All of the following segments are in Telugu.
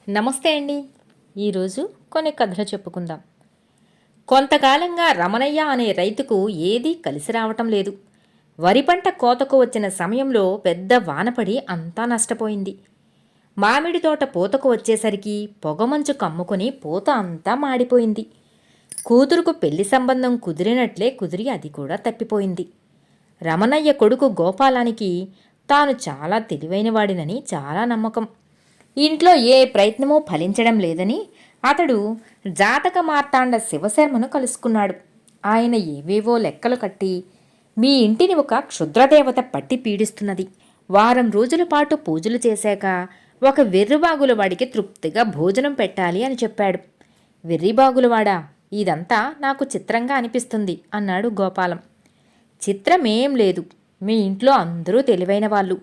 నమస్తే అండి. ఈరోజు కొన్ని కథలు చెప్పుకుందాం. కొంతకాలంగా రమణయ్య అనే రైతుకు ఏదీ కలిసి రావటం లేదు. వరి పంట కోతకు వచ్చిన సమయంలో పెద్ద వానపడి అంతా నష్టపోయింది. మామిడి తోట పూతకు వచ్చేసరికి పొగమంచు కమ్ముకొని పూత అంతా మాడిపోయింది. కూతురుకు పెళ్లి సంబంధం కుదిరినట్లే కుదిరి అది కూడా తప్పిపోయింది. రమణయ్య కొడుకు గోపాలానికి తాను చాలా తెలివైనవాడినని చాలా నమ్మకం. ఇంట్లో ఏ ప్రయత్నమూ ఫలించడం లేదని అతడు జాతక మార్తాండ శివశర్మను కలుసుకున్నాడు. ఆయన ఏవేవో లెక్కలు కట్టి, మీ ఇంటిని ఒక క్షుద్రదేవత పట్టి పీడిస్తున్నది, వారం రోజుల పాటు పూజలు చేశాక ఒక వెర్రిబాగులవాడికి తృప్తిగా భోజనం పెట్టాలి అని చెప్పాడు. వెర్రిబాగులవాడా, ఇదంతా నాకు చిత్రంగా అనిపిస్తుంది అన్నాడు గోపాలం. చిత్రమేం లేదు, మీ ఇంట్లో అందరూ తెలివైన వాళ్ళు.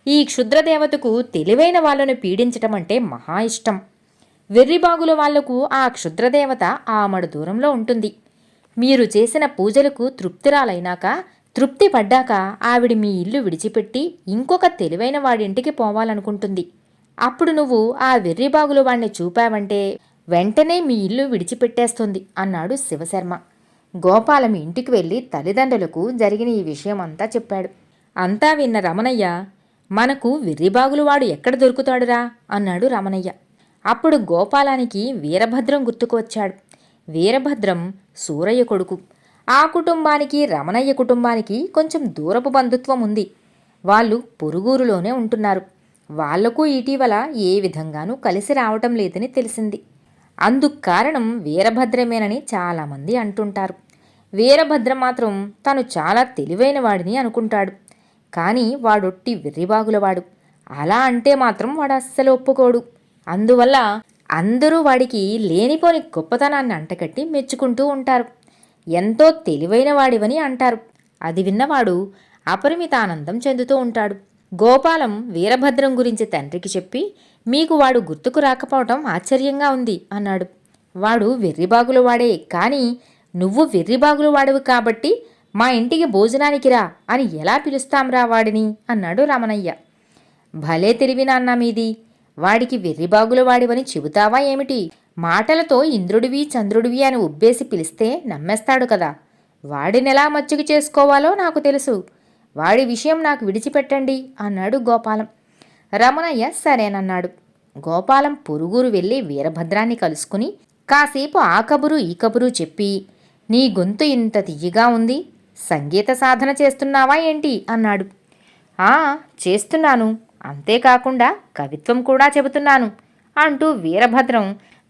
ఈ క్షుద్రదేవతకు తెలివైన వాళ్ళను పీడించటం అంటే మహా ఇష్టం. వెర్రిబాగుల వాళ్లకు ఆ క్షుద్రదేవత ఆమడు దూరంలో ఉంటుంది. మీరు చేసిన పూజలకు తృప్తిరాలైనాక, తృప్తి పడ్డాక ఆవిడ మీ ఇల్లు విడిచిపెట్టి ఇంకొక తెలివైన వాడింటికి పోవాలనుకుంటుంది. అప్పుడు నువ్వు ఆ వెర్రిబాగుల వాణ్ణి చూపావంటే వెంటనే మీ ఇల్లు విడిచిపెట్టేస్తుంది అన్నాడు శివశర్మ. గోపాలం ఇంటికి వెళ్ళి తల్లిదండ్రులకు జరిగిన ఈ విషయం అంతా చెప్పాడు. అంతా విన్న రమణయ్య, మనకు వెర్రిబాగులవాడు ఎక్కడ దొరుకుతాడురా అన్నాడు రమణయ్య. అప్పుడు గోపాలానికి వీరభద్రం గుర్తుకు వచ్చాడు. వీరభద్రం సూరయ్య కొడుకు. ఆ కుటుంబానికి రమణయ్య కుటుంబానికి కొంచెం దూరపు బంధుత్వం ఉంది. వాళ్ళు పొరుగురులోనే ఉంటున్నారు. వాళ్లకు ఇటీవల ఏ విధంగానూ కలిసి రావటం లేదని తెలిసింది. అందుకు కారణం వీరభద్రమేనని చాలామంది అంటుంటారు. వీరభద్రం మాత్రం తను చాలా తెలివైన వాడిని అనుకుంటాడు. కానీ వాడొట్టి వెర్రిబాగులవాడు. అలా అంటే మాత్రం వాడు అస్సలు ఒప్పుకోడు. అందువల్ల అందరూ వాడికి లేనిపోని గొప్పతనాన్ని అంటకట్టి మెచ్చుకుంటూ ఉంటారు. ఎంతో తెలివైన వాడివని అంటారు. అది విన్నవాడు అపరిమిత ఆనందం చెందుతూ ఉంటాడు. గోపాలం వీరభద్రం గురించి తండ్రికి చెప్పి, మీకు వాడు గుర్తుకు రాకపోవటం ఆశ్చర్యంగా ఉంది అన్నాడు. వాడు వెర్రిబాగులవాడే, కానీ నువ్వు వెర్రిబాగులవాడవు కాబట్టి మా ఇంటికి భోజనానికి రా అని ఎలా పిలుస్తాంరా వాడిని అన్నాడు రమణయ్య. భలే తెలివి నాన్న మీది. వాడికి వెర్రిబాగుల వాడివని చెబుతావా ఏమిటి? మాటలతో ఇంద్రుడివి చంద్రుడివి అని ఉబ్బేసి పిలిస్తే నమ్మేస్తాడు కదా. వాడినెలా మచ్చిక చేసుకోవాలో నాకు తెలుసు. వాడి విషయం నాకు విడిచిపెట్టండి అన్నాడు గోపాలం. రమణయ్య సరేనన్నాడు. గోపాలం పొరుగురు వెళ్ళి వీరభద్రాన్ని కలుసుకుని కాసేపు ఆ కబురు ఈ కబురు చెప్పి, నీ గొంతు ఇంత తియ్యగా ఉంది, సంగీత సాధన చేస్తున్నావా ఏంటి అన్నాడు. చేస్తున్నాను, అంతేకాకుండా కవిత్వం కూడా చెబుతున్నాను అంటూ వీరభద్రం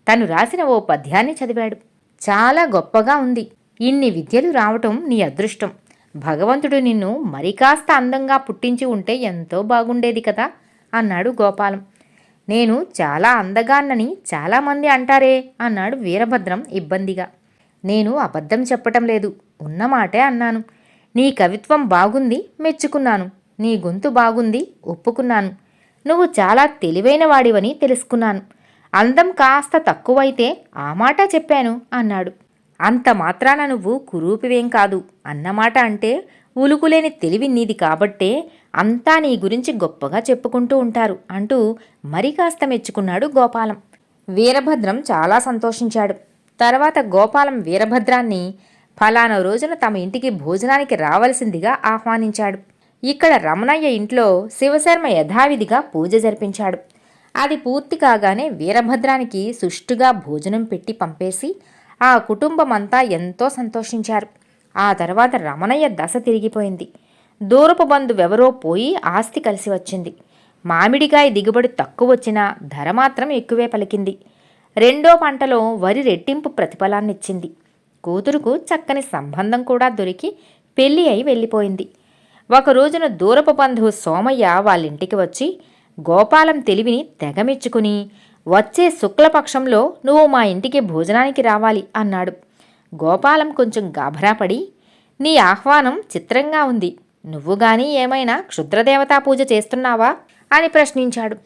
తను రాసిన ఓ పద్యాన్ని చదివాడు. చాలా గొప్పగా ఉంది. ఇన్ని విద్యలు రావటం నీ అదృష్టం. భగవంతుడు నిన్ను మరి కాస్త అందంగా పుట్టించి ఉంటే ఎంతో బాగుండేది కదా అన్నాడు గోపాలం. నేను చాలా అందగాన్నని చాలామంది అంటారే అన్నాడు వీరభద్రం ఇబ్బందిగా. నేను అబద్ధం చెప్పటం లేదు, ఉన్నమాటే అన్నాను. నీ కవిత్వం బాగుంది, మెచ్చుకున్నాను. నీ గొంతు బాగుంది, ఒప్పుకున్నాను. నువ్వు చాలా తెలివైన వాడివని తెలుసుకున్నాను. అందం కాస్త తక్కువైతే ఆ మాట చెప్పాను అన్నాడు. అంత మాత్రాన నువ్వు కురూపివేం కాదు అన్నమాట అంటే ఉలుకులేని తెలివి నీది కాబట్టే అంతా నీ గురించి గొప్పగా చెప్పుకుంటూ ఉంటారు అంటూ మరి కాస్త మెచ్చుకున్నాడు గోపాలం. వీరభద్రం చాలా సంతోషించాడు. తర్వాత గోపాలం వీరభద్రాన్ని ఫలానా రోజున తమ ఇంటికి భోజనానికి రావలసిందిగా ఆహ్వానించాడు. ఇక్కడ రమణయ్య ఇంట్లో శివశర్మ యథావిధిగా పూజ జరిపించాడు. అది పూర్తి కాగానే వీరభద్రానికి సుష్టుగా భోజనం పెట్టి పంపేసి ఆ కుటుంబమంతా ఎంతో సంతోషించారు. ఆ తర్వాత రమణయ్య దశ తిరిగిపోయింది. దూరపు బంధువెవరో పోయి ఆస్తి కలిసి వచ్చింది. మామిడికాయ దిగుబడి తక్కువ వచ్చినా ధర మాత్రం ఎక్కువే పలికింది. రెండో పంటలో వరి రెట్టింపు ప్రతిఫలాన్నిచ్చింది. కూతురుకు చక్కని సంబంధం కూడా దొరికి పెళ్లి అయి వెళ్ళిపోయింది. ఒక రోజున దూరపు బంధువు సోమయ్య వాళ్ళింటికి వచ్చి గోపాలం తెలివిని తెగమెచ్చుకుని, వచ్చే శుక్లపక్షంలో నువ్వు మా ఇంటికి భోజనానికి రావాలి అన్నాడు. గోపాలం కొంచెం గాభరాపడి, నీ ఆహ్వానం చిత్రంగా ఉంది. నువ్వు గానీ ఏమైనా క్షుద్రదేవతా పూజ చేస్తున్నావా అని ప్రశ్నించాడు.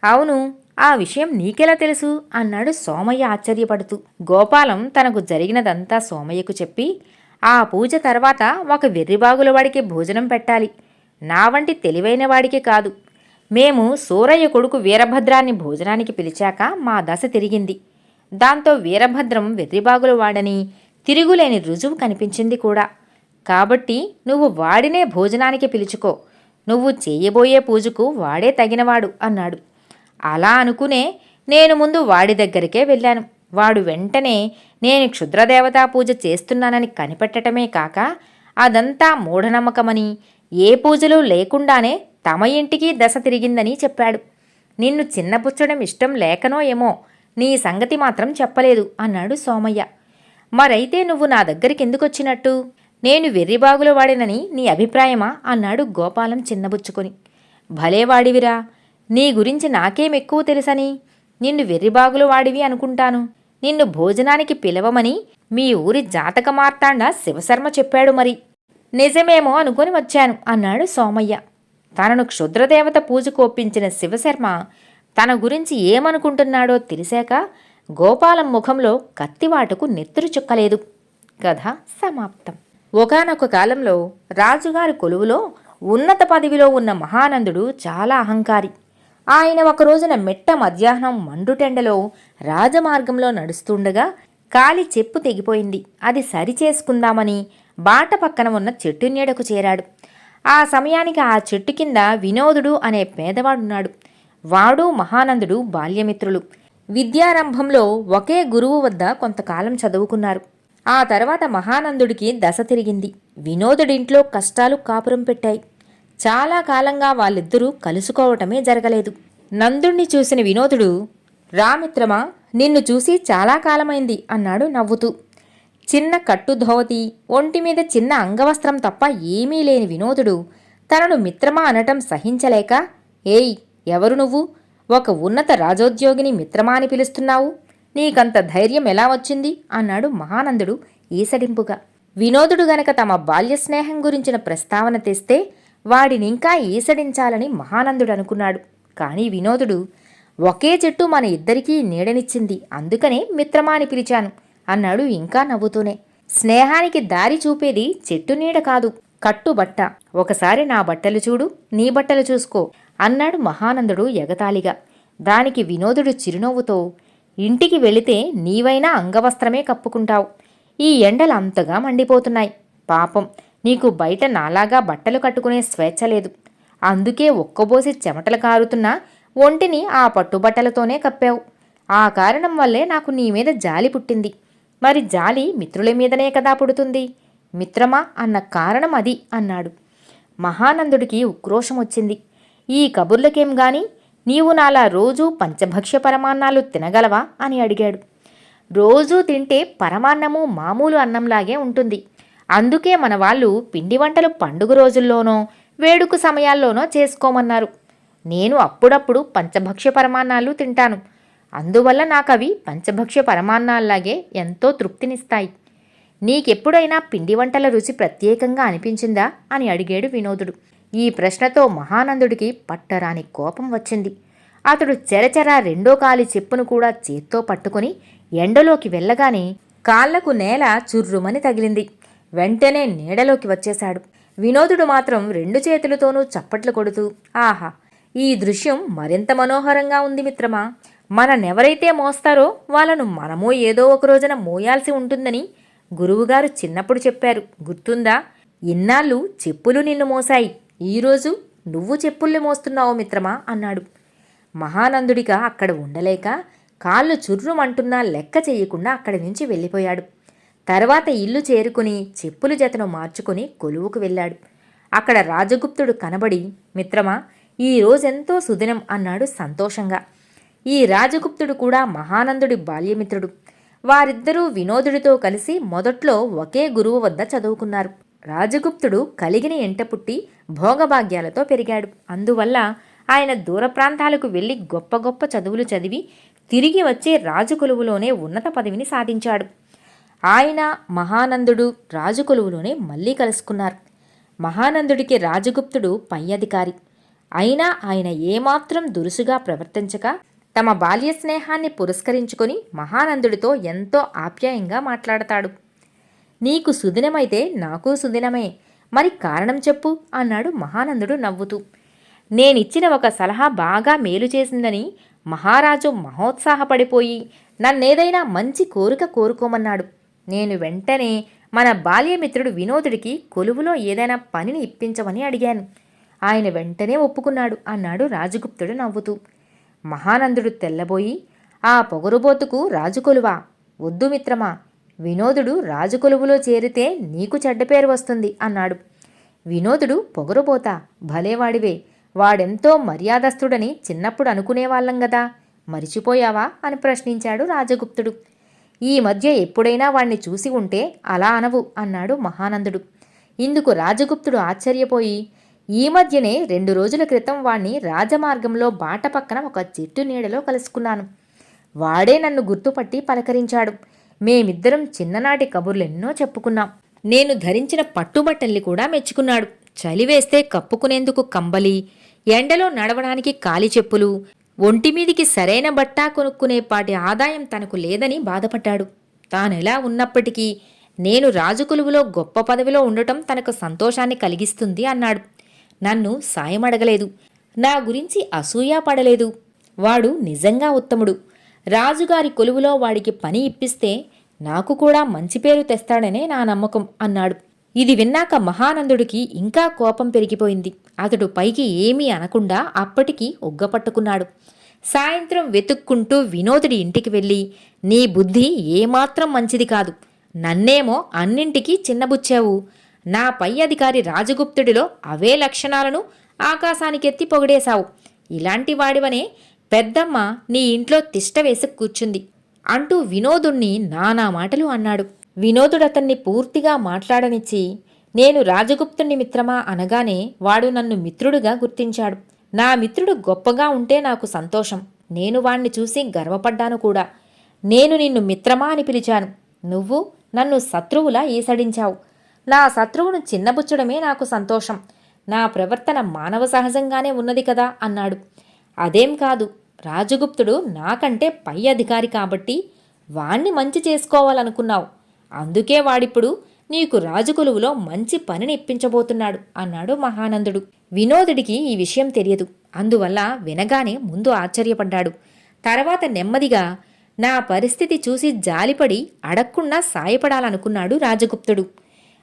అవును, ఆ విషయం నీకెలా తెలుసు అన్నాడు సోమయ్య ఆశ్చర్యపడుతూ. గోపాలం తనకు జరిగినదంతా సోమయ్యకు చెప్పి, ఆ పూజ తర్వాత ఒక వెర్రిబాగులవాడికి భోజనం పెట్టాలి. నా వంటి తెలివైన వాడికి కాదు. మేము సూరయ్య కొడుకు వీరభద్రాన్ని భోజనానికి పిలిచాక మా దశ తిరిగింది. దాంతో వీరభద్రం వెర్రిబాగులు వాడని తిరుగులేని రుజువు కనిపించింది కూడా. కాబట్టి నువ్వు వాడినే భోజనానికి పిలుచుకో. నువ్వు చేయబోయే పూజకు వాడే తగినవాడు అన్నాడు. అలా అనుకునే నేను ముందు వాడి దగ్గరికే వెళ్ళాను. వాడు వెంటనే నేను క్షుద్రదేవతా పూజ చేస్తున్నానని కనిపెట్టటమే కాక అదంతా మూఢనమ్మకమని, ఏ పూజలు లేకుండానే తమ ఇంటికి దశ తిరిగిందని చెప్పాడు. నిన్ను చిన్నపుచ్చడం ఇష్టం లేకనో ఏమో నీ సంగతి మాత్రం చెప్పలేదు అన్నాడు సోమయ్య. మరైతే నువ్వు నా దగ్గరికి ఎందుకొచ్చినట్టు? నేను వెర్రిబాగులు వాడినని నీ అభిప్రాయమా అన్నాడు గోపాలం చిన్నబుచ్చుకొని. భలేవాడివిరా, నీ గురించి నాకేమెక్కువ తెలుసని? నిన్ను వెర్రిబాగులు వాడివి అనుకుంటాను. నిన్ను భోజనానికి పిలవమని మీ ఊరి జాతక మార్తాండ శివశర్మ చెప్పాడు మరి. నిజమేమో అనుకొని వచ్చాను అన్నాడు సోమయ్య. తనను క్షుద్రదేవత పూజకు ఒప్పించిన శివశర్మ తన గురించి ఏమనుకుంటున్నాడో తెలిసాక గోపాలం ముఖంలో కత్తివాటుకు నెత్తురు చుక్కలేదు. కథ సమాప్తం. ఒకానొక కాలంలో రాజుగారి కొలువులో ఉన్నత పదవిలో ఉన్న మహానందుడు చాలా అహంకారి. ఆయన ఒక రోజున మెట్ట మధ్యాహ్నం మండుటెండలో రాజమార్గంలో నడుస్తుండగా కాలి చెప్పు తెగిపోయింది. అది సరిచేసుకుందామని బాట పక్కన ఉన్న చెట్టు నీడకు చేరాడు. ఆ సమయానికి ఆ చెట్టు కింద వినోదుడు అనే పేదవాడున్నాడు. వాడు మహానందుడు బాల్యమిత్రులు. విద్యారంభంలో ఒకే గురువు వద్ద కొంతకాలం చదువుకున్నారు. ఆ తర్వాత మహానందుడికి దశ తిరిగింది. వినోదుడింట్లో కష్టాలు కాపురం పెట్టాయి. చాలా కాలంగా వాళ్ళిద్దరూ కలుసుకోవటమే జరగలేదు. నందుణ్ణి చూసిన వినోదుడు, రామిత్రమా, నిన్ను చూసి చాలా కాలమైంది అన్నాడు నవ్వుతూ. చిన్న కట్టుధోవతి, ఒంటిమీద చిన్న అంగవస్త్రం తప్ప ఏమీ లేని వినోదుడు తనను మిత్రమా అనటం సహించలేక, ఏయ్, ఎవరు నువ్వు? ఒక ఉన్నత రాజోద్యోగిని మిత్రమా అని పిలుస్తున్నావు? నీకంత ధైర్యం ఎలా వచ్చింది అన్నాడు మహానందుడు ఈసడింపుగా. వినోదుడు గనక తమ బాల్య స్నేహం గురించిన ప్రస్తావన తెస్తే వాడినింకా ఈసడించాలని మహానందుడు అనుకున్నాడు. కానీ వినోదుడు, ఒకే చెట్టు మన ఇద్దరికీ నీడనిచ్చింది, అందుకనే మిత్రమా అని పిలిచాను అన్నాడు ఇంకా నవ్వుతూనే. స్నేహానికి దారి చూపేది చెట్టు నీడ కాదు, కట్టుబట్ట. ఒకసారి నా బట్టలు చూడు, నీ బట్టలు చూసుకో అన్నాడు మహానందుడు ఎగతాళిగా. దానికి వినోదుడు చిరునవ్వుతో, ఇంటికి వెళితే నీవైనా అంగవస్త్రమే కప్పుకుంటావు. ఈ ఎండలు అంతగా మండిపోతున్నాయి. పాపం, నీకు బయట నాలాగా బట్టలు కట్టుకునే స్వేచ్ఛ లేదు. అందుకే ఒక్కబోసి చెమటలు కారుతున్నా ఒంటిని ఆ పట్టుబట్టలతోనే కప్పావు. ఆ కారణం వల్లే నాకు నీ మీద జాలి పుట్టింది. మరి జాలి మిత్రుల మీదనే కదా పుడుతుంది. మిత్రమా అన్న కారణం అది అన్నాడు. మహానందుడికి ఉక్రోషం వచ్చింది. ఈ కబుర్లకేం గాని నీవు నాలా రోజూ పంచభక్ష్య పరమాన్నాలు తినగలవా అని అడిగాడు. రోజూ తింటే పరమాన్నము మామూలు అన్నంలాగే ఉంటుంది. అందుకే మన వాళ్ళు పిండి వంటలు పండుగ రోజుల్లోనో వేడుక సమయాల్లోనో చేసుకోమన్నారు. నేను అప్పుడప్పుడు పంచభక్ష్య పరమాన్నాలు తింటాను. అందువల్ల నాకవి పంచభక్ష్య పరమాన్నాల్లాగే ఎంతో తృప్తినిస్తాయి. నీకెప్పుడైనా పిండి వంటల రుచి ప్రత్యేకంగా అనిపించిందా అని అడిగాడు వినోదుడు. ఈ ప్రశ్నతో మహానందుడికి పట్టరాని కోపం వచ్చింది. అతడు చెరచెర రెండో కాలి చెప్పును కూడా చేత్తో పట్టుకుని ఎండలోకి వెళ్ళగానే కాళ్లకు నేల చుర్రుమని తగిలింది. వెంటనే నీడలోకి వచ్చేశాడు. వినోదుడు మాత్రం రెండు చేతులతోనూ చప్పట్లు కొడుతూ, ఆహా, ఈ దృశ్యం మరింత మనోహరంగా ఉంది మిత్రమా. మననెవరైతే మోస్తారో వాళ్ళను మనమూ ఏదో ఒక రోజున మోయాల్సి ఉంటుందని గురువుగారు చిన్నప్పుడు చెప్పారు, గుర్తుందా? ఇన్నాళ్ళు చెప్పులు నిన్ను మోసాయి, ఈరోజు నువ్వు చెప్పుల్ని మోస్తున్నావు మిత్రమా అన్నాడు. మహానందుడిగా అక్కడ ఉండలేక కాళ్ళు చుర్రుమంటున్నా లెక్క చెయ్యకుండా అక్కడి నుంచి వెళ్ళిపోయాడు. తర్వాత ఇల్లు చేరుకుని చెప్పుల జతను మార్చుకుని కొలువుకు వెళ్ళాడు. అక్కడ రాజగుప్తుడు కనబడి, మిత్రమా, ఈ రోజెంతో సుదినం అన్నాడు సంతోషంగా. ఈ రాజగుప్తుడు కూడా మహానందుడి బాల్యమిత్రుడు. వారిద్దరూ వినోదుడితో కలిసి మొదట్లో ఒకే గురువు వద్ద చదువుకున్నారు. రాజగుప్తుడు కలిగిన ఎంట పుట్టి భోగభాగ్యాలతో పెరిగాడు. అందువల్ల ఆయన దూర ప్రాంతాలకు వెళ్ళి గొప్ప గొప్ప చదువులు చదివి తిరిగి వచ్చే రాజు కొలువులోనే ఉన్నత పదవిని సాధించాడు. ఆయన మహానందుడు రాజు కొలువులోనే మళ్ళీ కలుసుకున్నారు. మహానందుడికి రాజగుప్తుడు పై అధికారి. అయినా ఆయన ఏమాత్రం దురుసుగా ప్రవర్తించక తమ బాల్య స్నేహాన్ని పురస్కరించుకొని మహానందుడితో ఎంతో ఆప్యాయంగా మాట్లాడతాడు. నీకు సుదినమైతే నాకు సుదినమే, మరి కారణం చెప్పు అన్నాడు మహానందుడు నవ్వుతూ. నేనిచ్చిన ఒక సలహా బాగా మేలు చేసిందని మహారాజు మహోత్సాహపడిపోయి నన్నేదైనా మంచి కోరిక కోరుకోమన్నాడు. నేను వెంటనే మన బాల్యమిత్రుడు వినోదుడికి కొలువులో ఏదైనా పనిని ఇప్పించమని అడిగాను. ఆయన వెంటనే ఒప్పుకున్నాడు అన్నాడు రాజగుప్తుడు నవ్వుతూ. మహానందుడు తెల్లబోయి, ఆ పొగరుబోతుకు రాజుకొలువా? వద్దు మిత్రమా, వినోదుడు రాజుకొలువులో చేరితే నీకు చెడ్డపేరు వస్తుంది అన్నాడు. వినోదుడు పొగరుబోతా? భలేవాడివే, వాడెంతో మర్యాదస్తుడని చిన్నప్పుడు అనుకునేవాళ్ళం గదా, మరిచిపోయావా అని ప్రశ్నించాడు రాజగుప్తుడు. ఈ మధ్య ఎప్పుడైనా వాణ్ణి చూసి ఉంటే అలా అనవు అన్నాడు మహానందుడు. ఇందుకు రాజగుప్తుడు ఆశ్చర్యపోయి, ఈ మధ్యనే 2 రోజుల క్రితం వాణ్ణి రాజమార్గంలో బాట పక్కన ఒక చెట్టు నీడలో కలుసుకున్నాను. వాడే నన్ను గుర్తుపట్టి పలకరించాడు. మేమిద్దరం చిన్ననాటి కబుర్లెన్నో చెప్పుకున్నాం. నేను ధరించిన పట్టుబట్టల్ని కూడా మెచ్చుకున్నాడు. చలివేస్తే కప్పుకునేందుకు కంబలి, ఎండలో నడవడానికి కాలి చెప్పులు, ఒంటిమీదికి సరైన బట్ట కొనుక్కునేపాటి ఆదాయం తనకు లేదని బాధపడ్డాడు. తానెలా ఉన్నప్పటికీ నేను రాజుకొలువులో గొప్ప పదవిలో ఉండటం తనకు సంతోషాన్ని కలిగిస్తుంది అన్నాడు. నన్ను సాయమడగలేదు, నా గురించి అసూయా పడలేదు. వాడు నిజంగా ఉత్తముడు. రాజుగారి కొలువులో వాడికి పని ఇప్పిస్తే నాకు కూడా మంచి పేరు తెస్తాడనే నా నమ్మకం అన్నాడు. ఇది విన్నాక మహానందుడికి ఇంకా కోపం పెరిగిపోయింది. అతడు పైకి ఏమీ అనకుండా అప్పటికి ఉగ్గపట్టుకున్నాడు. సాయంత్రం వెతుక్కుంటూ వినోదుడి ఇంటికి వెళ్ళి, నీ బుద్ధి ఏమాత్రం మంచిది కాదు. నన్నేమో అన్నింటికీ చిన్నబుచ్చావు. నా పై అధికారి రాజగుప్తుడిలో అవే లక్షణాలను ఆకాశానికెత్తి పొగిడేశావు. ఇలాంటి వాడివనే పెద్దమ్మ నీ ఇంట్లో తిష్ట వేసి కూర్చుంది అంటూ వినోదుణ్ణి నానా మాటలు అన్నాడు. వినోదుడతన్ని పూర్తిగా మాట్లాడనిచ్చి, నేను రాజగుప్తుణ్ణి మిత్రమా అనగానే వాడు నన్ను మిత్రుడుగా గుర్తించాడు. నా మిత్రుడు గొప్పగా ఉంటే నాకు సంతోషం. నేను వాణ్ణి చూసి గర్వపడ్డాను కూడా. నేను నిన్ను మిత్రమా అని పిలిచాను. నువ్వు నన్ను శత్రువులా ఈసడించావు. నా శత్రువును చిన్నబుచ్చడమే నాకు సంతోషం. నా ప్రవర్తన మానవ సహజంగానే ఉన్నది కదా అన్నాడు. అదేం కాదు, రాజగుప్తుడు నాకంటే పై అధికారి కాబట్టి వాణ్ణి మంచి చేసుకోవాలనుకున్నావు. అందుకే వాడిప్పుడు నీకు రాజుకొలువులో మంచి పనిని ఇప్పించబోతున్నాడు అన్నాడు మహానందుడు. వినోదుడికి ఈ విషయం తెలియదు. అందువల్ల వినగానే ముందు ఆశ్చర్యపడ్డాడు. తర్వాత నెమ్మదిగా నా పరిస్థితి చూసి జాలిపడి అడక్కుండా సాయపడాలనుకున్నాడు రాజగుప్తుడు.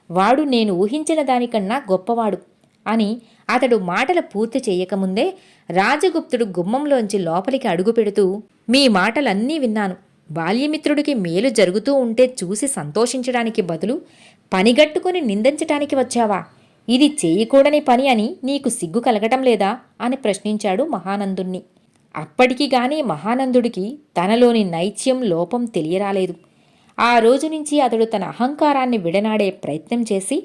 వాడు నేను ఊహించిన దానికన్నా గొప్పవాడు అని అతడు మాటలు పూర్తి చేయకముందే రాజగుప్తుడు గుమ్మంలోంచి లోపలికి అడుగుపెడుతూ, మీ మాటలన్నీ విన్నాను. బాల్యమిత్రుడికి మేలు జరుగుతూ ఉంటే చూసి సంతోషించడానికి బదులు పనిగట్టుకుని నిందించటానికి వచ్చావా? ఇది చేయకూడని పని అని నీకు సిగ్గు కలగటం లేదా అని ప్రశ్నించాడు మహానందుణ్ణి. అప్పటికి గాని మహానందుడికి తనలోని నైత్యం లోపం తెలియరాలేదు. ఆ రోజు నుంచి అతడు తన అహంకారాన్ని విడనాడే ప్రయత్నం చేసి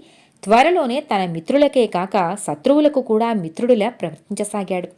త్వరలోనే తన మిత్రులకే కాక శత్రువులకు కూడా మిత్రుడిలా ప్రవర్తించసాగాడు.